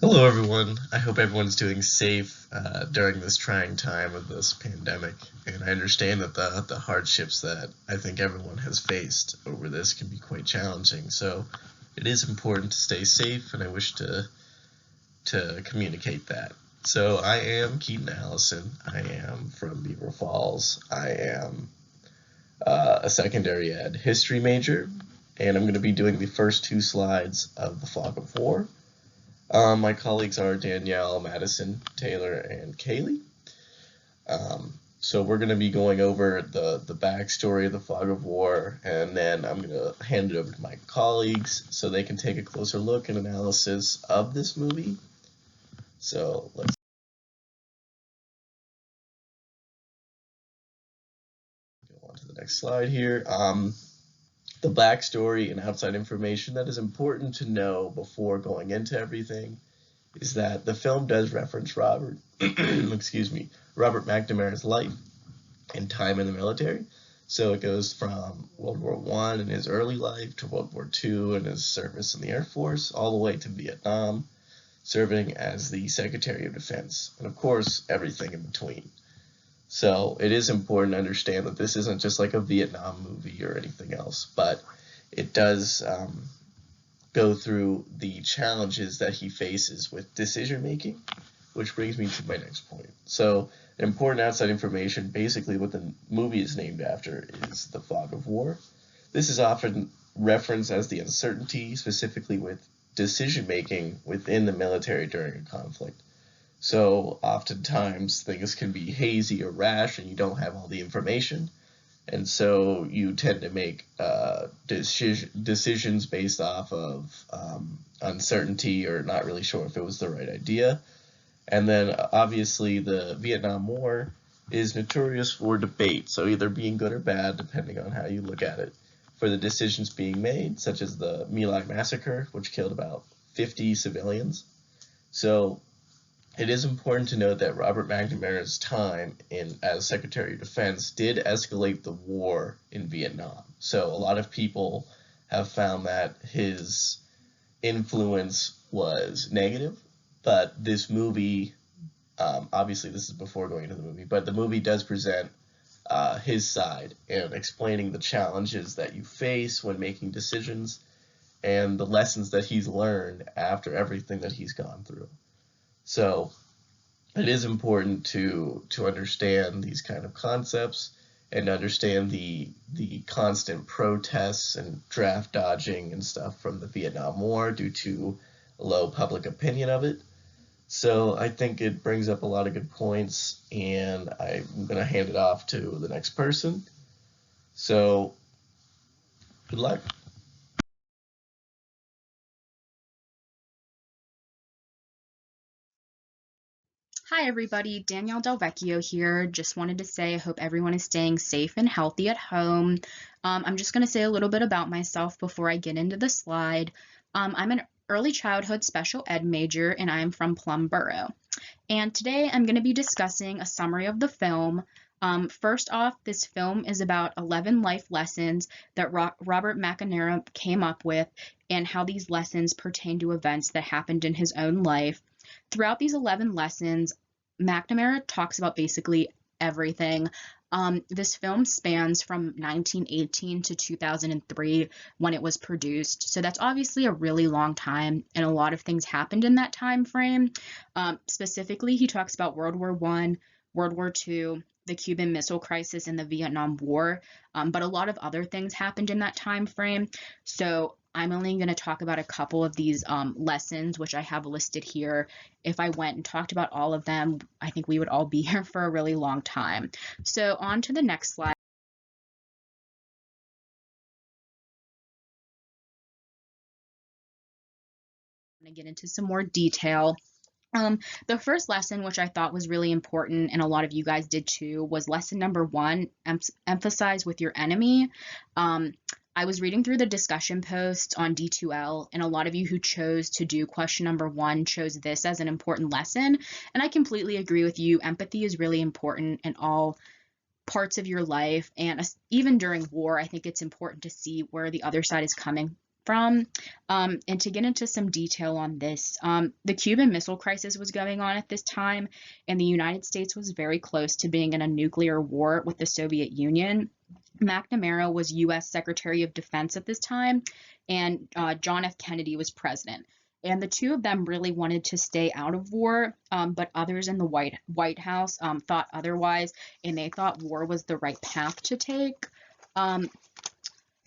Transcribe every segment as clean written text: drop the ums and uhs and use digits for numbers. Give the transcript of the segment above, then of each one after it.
Hello, everyone. I hope everyone's doing safe during this trying time of this pandemic. And I understand that the hardships that I think everyone has faced over this can be quite challenging. So it is important to stay safe, and I wish to communicate that. So I am Keaton Allison. I am from Beaver Falls. I am a secondary ed history major, and I'm going to be doing the first two slides of the Fog of War. My colleagues are Danielle, Madison, Taylor, and Kaylee. So we're going to be going over the backstory of the Fog of War, and then I'm going to hand it over to my colleagues so they can take a closer look and analysis of this movie. So let's go on to the next slide here. The backstory and outside information that is important to know before going into everything is that the film does reference Robert McNamara's life and time in the military. So it goes from World War I and his early life to World War II and his service in the Air Force, all the way to Vietnam, serving as the Secretary of Defense, and of course, everything in between. So it is important to understand that this isn't just like a Vietnam movie or anything else, but it does go through the challenges that he faces with decision making, which brings me to my next point. So important outside information, basically what the movie is named after is the Fog of War. This is often referenced as the uncertainty, specifically with decision making within the military during a conflict. So oftentimes things can be hazy or rash and you don't have all the information. And so you tend to make decisions based off of uncertainty or not really sure if it was the right idea. And then obviously the Vietnam War is notorious for debate, so either being good or bad, depending on how you look at it, for the decisions being made, such as the My Lai massacre, which killed about 50 civilians. So it is important to note that Robert McNamara's time as Secretary of Defense did escalate the war in Vietnam. So a lot of people have found that his influence was negative, but this movie, obviously this is before going into the movie, but the movie does present his side and explaining the challenges that you face when making decisions and the lessons that he's learned after everything that he's gone through. So it is important to understand these kind of concepts and understand the constant protests and draft dodging and stuff from the Vietnam War due to low public opinion of it. So I think it brings up a lot of good points, and I'm going to hand it off to the next person. So good luck. Hi everybody, Danielle Del Vecchio here. Just wanted to say I hope everyone is staying safe and healthy at home. I'm just going to say a little bit about myself before I get into the slide. I'm an early childhood special ed major and I'm from Plum Borough. And today I'm going to be discussing a summary of the film. First off, this film is about 11 life lessons that Robert McNamara came up with and how these lessons pertain to events that happened in his own life. Throughout these 11 lessons, McNamara talks about basically everything. This film spans from 1918 to 2003 when it was produced. So that's obviously a really long time, and a lot of things happened in that time frame. Specifically, he talks about World War I, World War II, the Cuban Missile Crisis, and the Vietnam War. But a lot of other things happened in that time frame. So I'm only going to talk about a couple of these lessons, which I have listed here. If I went and talked about all of them, I think we would all be here for a really long time. So on to the next slide. I'm going to get into some more detail. The first lesson, which I thought was really important, and a lot of you guys did too, was lesson number 1, emphasize with your enemy. I was reading through the discussion post on D2L, and a lot of you who chose to do question number 1 chose this as an important lesson, and I completely agree with you. Empathy is really important in all parts of your life, and even during war, I think it's important to see where the other side is coming from. And to get into some detail on this, the Cuban Missile Crisis was going on at this time, and the United States was very close to being in a nuclear war with the Soviet Union. McNamara was U.S. Secretary of Defense at this time, and John F. Kennedy was president. And the two of them really wanted to stay out of war, but others in the White House thought otherwise, and they thought war was the right path to take.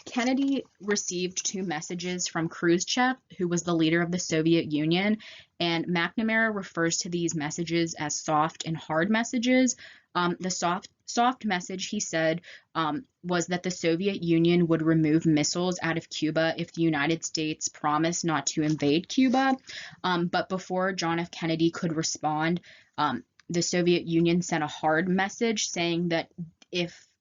Kennedy received two messages from Khrushchev, who was the leader of the Soviet Union, and McNamara refers to these messages as soft and hard messages. The soft message, he said, was that the Soviet Union would remove missiles out of Cuba if the United States promised not to invade Cuba. But before John F. Kennedy could respond, the Soviet Union sent a hard message saying that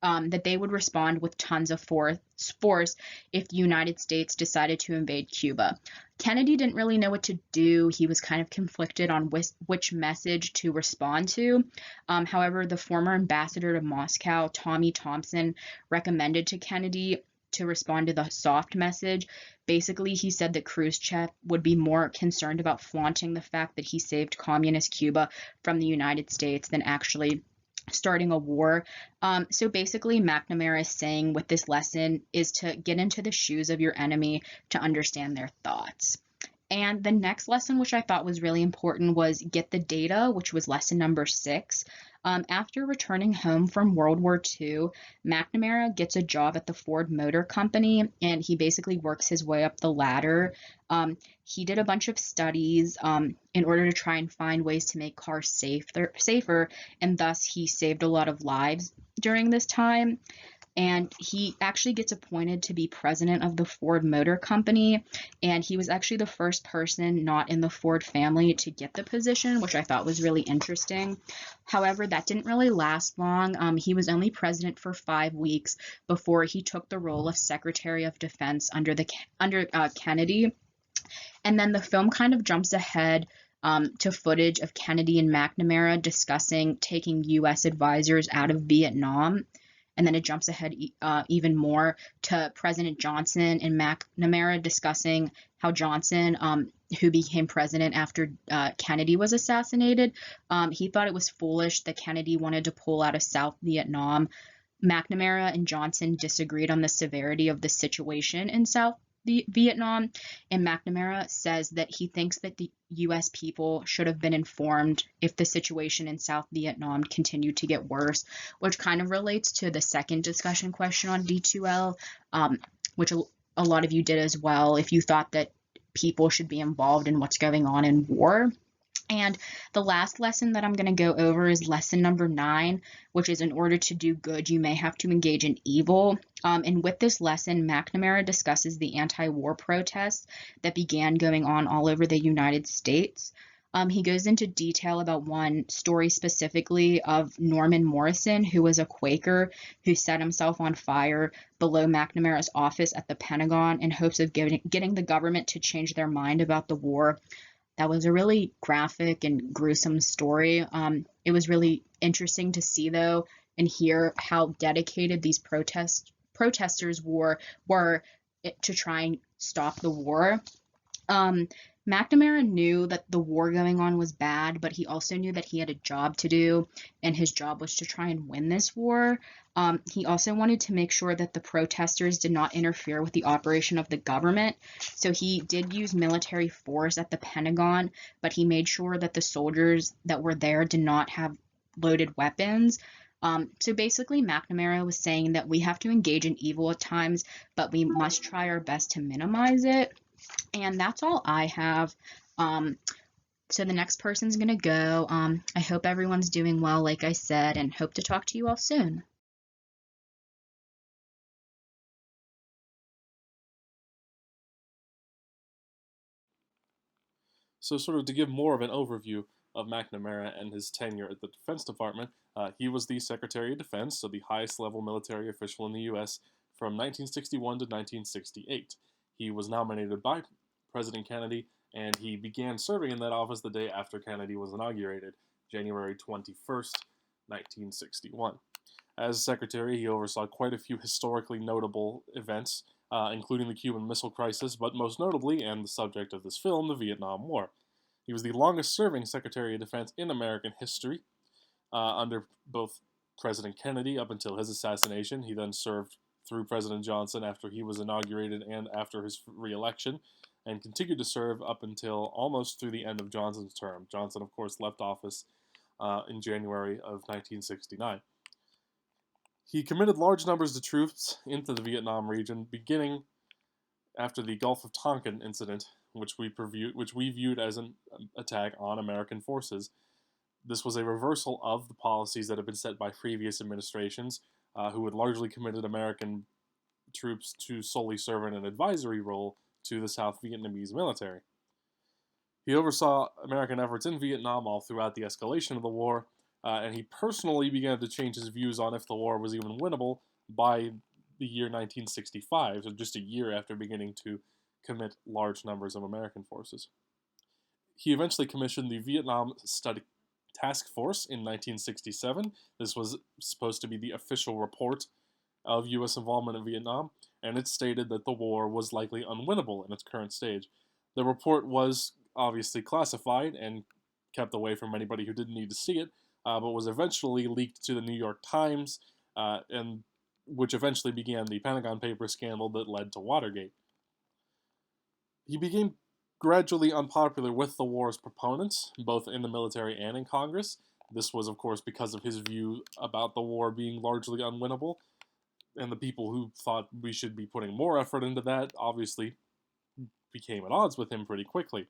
that they would respond with tons of force if the United States decided to invade Cuba. Kennedy didn't really know what to do. He was kind of conflicted on which message to respond to. However, the former ambassador to Moscow, Tommy Thompson, recommended to Kennedy to respond to the soft message. Basically, he said that Khrushchev would be more concerned about flaunting the fact that he saved communist Cuba from the United States than actually starting a war. So basically, McNamara is saying with this lesson is to get into the shoes of your enemy to understand their thoughts. And the next lesson, which I thought was really important, was get the data, which was lesson number 6. After returning home from World War II, McNamara gets a job at the Ford Motor Company, and he basically works his way up the ladder. He did a bunch of studies in order to try and find ways to make cars safer, and thus he saved a lot of lives during this time. And he actually gets appointed to be president of the Ford Motor Company, and he was actually the first person not in the Ford family to get the position, which I thought was really interesting. However, that didn't really last long. He was only president for 5 weeks before he took the role of Secretary of Defense under Kennedy. And then the film kind of jumps ahead to footage of Kennedy and McNamara discussing taking U.S. advisors out of Vietnam. And then it jumps ahead even more to President Johnson and McNamara discussing how Johnson, who became president after Kennedy was assassinated, he thought it was foolish that Kennedy wanted to pull out of South Vietnam. McNamara and Johnson disagreed on the severity of the situation in South Vietnam, and McNamara says that he thinks that the U.S. people should have been informed if the situation in South Vietnam continued to get worse, which kind of relates to the second discussion question on D2L, which a lot of you did as well, if you thought that people should be involved in what's going on in war. And the last lesson that I'm going to go over is lesson number 9, which is in order to do good, you may have to engage in evil. And with this lesson, McNamara discusses the anti-war protests that began going on all over the United States. He goes into detail about one story specifically of Norman Morrison, who was a Quaker who set himself on fire below McNamara's office at the Pentagon in hopes of getting the government to change their mind about the war. That was a really graphic and gruesome story. It was really interesting to see, though, and hear how dedicated these protesters were to try and stop the war. McNamara knew that the war going on was bad, but he also knew that he had a job to do, and his job was to try and win this war. He also wanted to make sure that the protesters did not interfere with the operation of the government, so he did use military force at the Pentagon, but he made sure that the soldiers that were there did not have loaded weapons. So basically, McNamara was saying that we have to engage in evil at times, but we must try our best to minimize it. And that's all I have. So the next person's going to go. I hope everyone's doing well, like I said, and hope to talk to you all soon. So, sort of to give more of an overview of McNamara and his tenure at the Defense Department, he was the Secretary of Defense, so the highest level military official in the U.S. from 1961 to 1968. He was nominated by President Kennedy, and he began serving in that office the day after Kennedy was inaugurated, January 21st, 1961. As Secretary, he oversaw quite a few historically notable events, including the Cuban Missile Crisis, but most notably, and the subject of this film, the Vietnam War. He was the longest-serving Secretary of Defense in American history, under both President Kennedy up until his assassination. He then served through President Johnson after he was inaugurated and after his re-election, and continued to serve up until almost through the end of Johnson's term. Johnson, of course, left office in January of 1969. He committed large numbers of troops into the Vietnam region, beginning after the Gulf of Tonkin incident, which we viewed as an attack on American forces. This was a reversal of the policies that had been set by previous administrations, who had largely committed American troops to solely serve in an advisory role to the South Vietnamese military. He oversaw American efforts in Vietnam all throughout the escalation of the war, and he personally began to change his views on if the war was even winnable by the year 1965, so just a year after beginning to commit large numbers of American forces. He eventually commissioned the Vietnam Study Task Force in 1967. This was supposed to be the official report of U.S. involvement in Vietnam, and it stated that the war was likely unwinnable in its current stage. The report was obviously classified and kept away from anybody who didn't need to see it, but was eventually leaked to the New York Times, and which eventually began the Pentagon Papers scandal that led to Watergate. He became gradually unpopular with the war's proponents, both in the military and in Congress. This was, of course, because of his view about the war being largely unwinnable, and the people who thought we should be putting more effort into that obviously became at odds with him pretty quickly.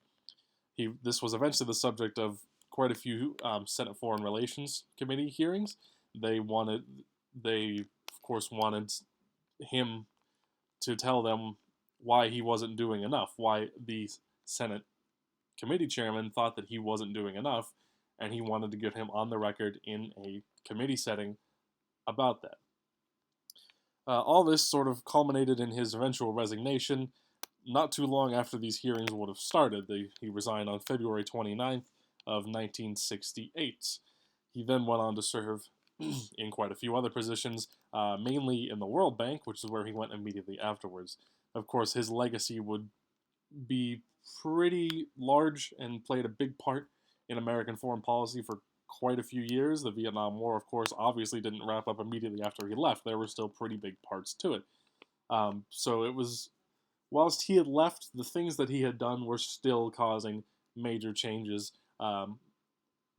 This was eventually the subject of quite a few Senate Foreign Relations Committee hearings. They, of course, wanted him to tell them why he wasn't doing enough, why the Senate committee chairman thought that he wasn't doing enough, and he wanted to get him on the record in a committee setting about that. All this sort of culminated in his eventual resignation. Not too long after these hearings would have started, he resigned on February 29th of 1968. He then went on to serve in quite a few other positions, mainly in the World Bank, which is where he went immediately afterwards. Of course, his legacy would be pretty large and played a big part in American foreign policy for quite a few years. The Vietnam War, of course, obviously didn't wrap up immediately after he left. There were still pretty big parts to it. So it was, whilst he had left, the things that he had done were still causing major changes,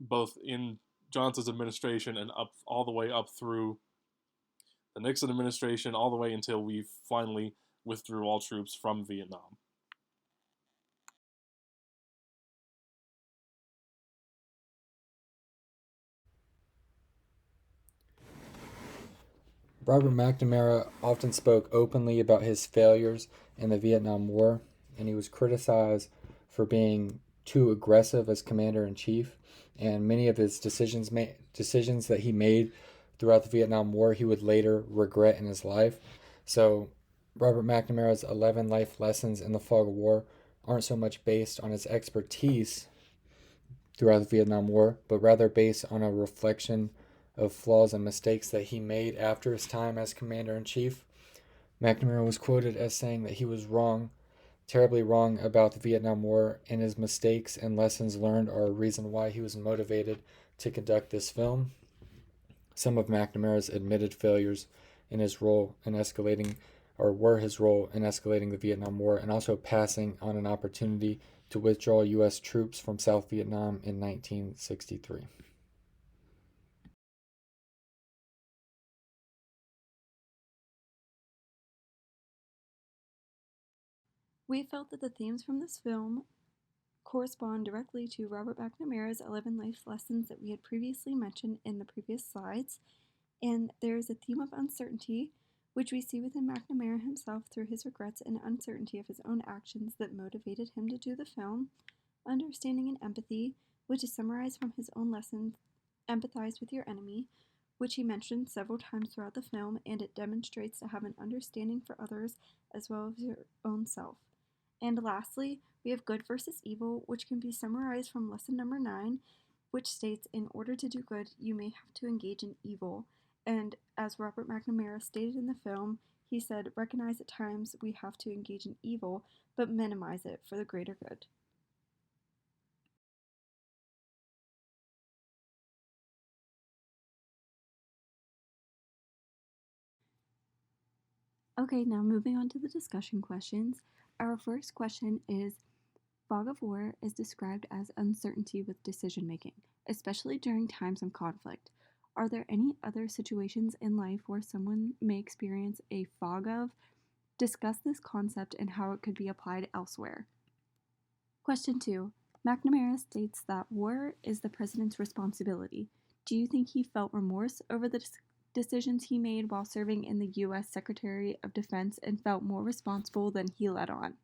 both in Johnson's administration and up all the way up through the Nixon administration, all the way until we finally withdrew all troops from Vietnam. Robert McNamara often spoke openly about his failures in the Vietnam War, and he was criticized for being too aggressive as commander-in-chief, and many of his decisions that he made throughout the Vietnam War he would later regret in his life. So Robert McNamara's 11 life lessons in the fog of war aren't so much based on his expertise throughout the Vietnam War, but rather based on a reflection of flaws and mistakes that he made after his time as commander-in-chief. McNamara was quoted as saying that he was wrong, terribly wrong about the Vietnam War, and his mistakes and lessons learned are a reason why he was motivated to conduct this film. Some of McNamara's admitted failures in his role in escalating, or were his role in escalating the Vietnam War, and also passing on an opportunity to withdraw U.S. troops from South Vietnam in 1963. We felt that the themes from this film correspond directly to Robert McNamara's 11 life lessons that we had previously mentioned in the previous slides, and there is a theme of uncertainty, which we see within McNamara himself through his regrets and uncertainty of his own actions that motivated him to do the film, understanding and empathy, which is summarized from his own lesson, empathize with your enemy, which he mentioned several times throughout the film, and it demonstrates to have an understanding for others as well as your own self. And lastly, we have good versus evil, which can be summarized from lesson number 9, which states, in order to do good, you may have to engage in evil. And as Robert McNamara stated in the film, He said, "Recognize at times we have to engage in evil, but minimize it for the greater good." Okay, now moving on to the discussion questions. Our first question is, fog of war is described as uncertainty with decision making, especially during times of conflict. Are there any other situations in life where someone may experience a fog of? Discuss this concept and how it could be applied elsewhere. Question 2. McNamara states that war is the president's responsibility. Do you think he felt remorse over the decisions he made while serving in the U.S. Secretary of Defense and felt more responsible than he let on?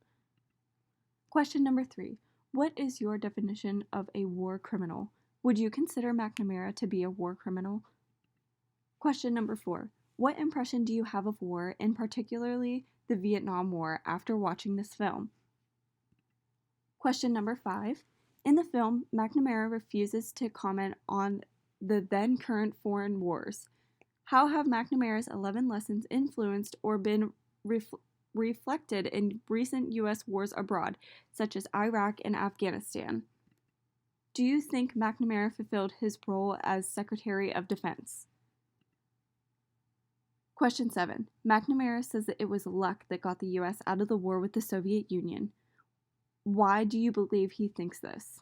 Question number 3. What is your definition of a war criminal? Would you consider McNamara to be a war criminal? Question number 4. What impression do you have of war, and particularly the Vietnam War, after watching this film? Question number 5. In the film, McNamara refuses to comment on the then current foreign wars. How have McNamara's 11 lessons influenced or been reflected in recent U.S. wars abroad, such as Iraq and Afghanistan? Do you think McNamara fulfilled his role as Secretary of Defense? Question 7. McNamara says that it was luck that got the U.S. out of the war with the Soviet Union. Why do you believe he thinks this?